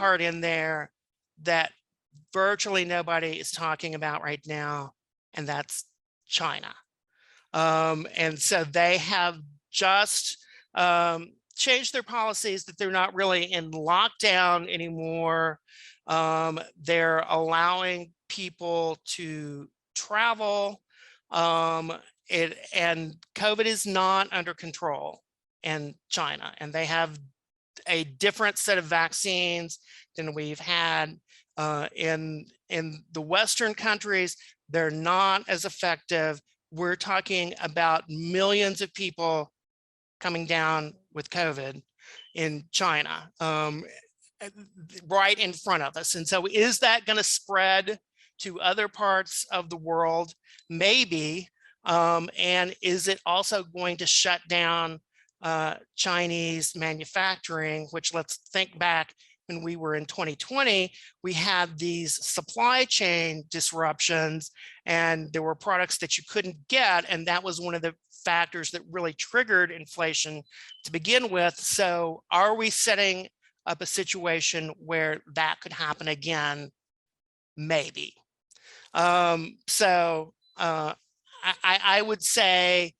part in there that virtually nobody is talking about right now, and that's China. And so they have just changed their policies that they're not really in lockdown anymore. They're allowing people to travel, and COVID is not under control in China, and they have a different set of vaccines than we've had in the Western countries. They're not as effective. We're talking about millions of people coming down with COVID in China, right in front of us. And so is that going to spread to other parts of the world? Maybe. And is it also going to shut down Chinese manufacturing, which, let's think back when we were in 2020, we had these supply chain disruptions and there were products that you couldn't get. And that was one of the factors that really triggered inflation to begin with. So are we setting up a situation where that could happen again? Maybe. I would say,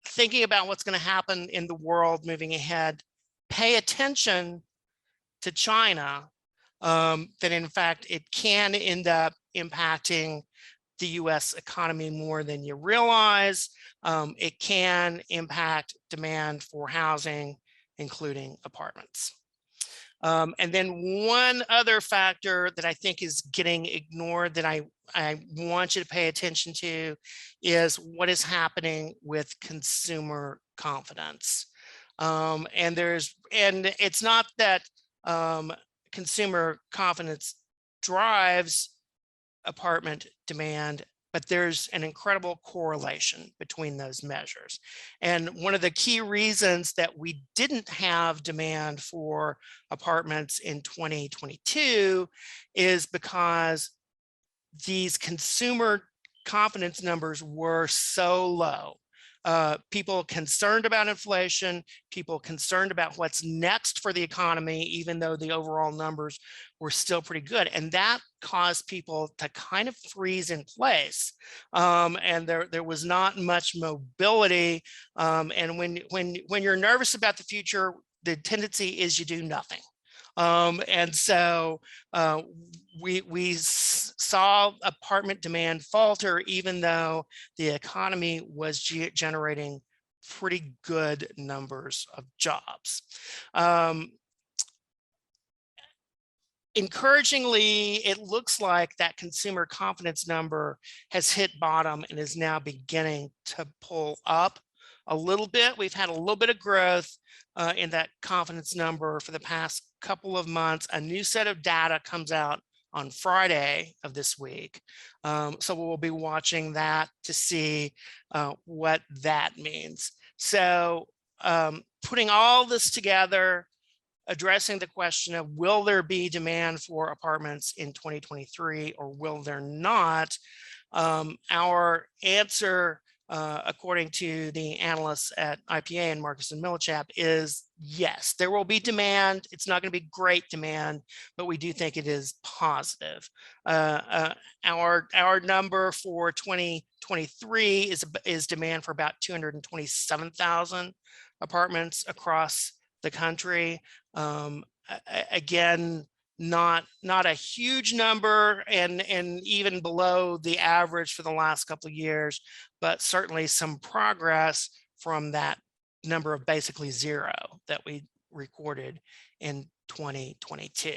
thinking about what's going to happen in the world moving ahead, pay attention to China, that in fact it can end up impacting the US economy more than you realize. It can impact demand for housing, including apartments. And then one other factor that I think is getting ignored that I want you to pay attention to is what is happening with consumer confidence. And it's not that consumer confidence drives apartment demand, but there's an incredible correlation between those measures. And one of the key reasons that we didn't have demand for apartments in 2022 is because these consumer confidence numbers were so low. People concerned about inflation, people concerned about what's next for the economy, even though the overall numbers were still pretty good. And that caused people to kind of freeze in place. And there was not much mobility. And when you're nervous about the future, the tendency is you do nothing. And so we saw apartment demand falter, even though the economy was generating pretty good numbers of jobs. Encouragingly, it looks like that consumer confidence number has hit bottom and is now beginning to pull up a little bit. We've had a little bit of growth in that confidence number for the past couple of months. A new set of data comes out on Friday of this week. So we'll be watching that to see what that means. So putting all this together, addressing the question of will there be demand for apartments in 2023 or will there not? Our answer, according to the analysts at IPA and Marcus and Millichap, is yes, there will be demand. It's not going to be great demand, but we do think it is positive. Our number for 2023 is demand for about 227,000 apartments across the country. Again, not a huge number and even below the average for the last couple of years, but certainly some progress from that number of basically zero that we recorded in 2022.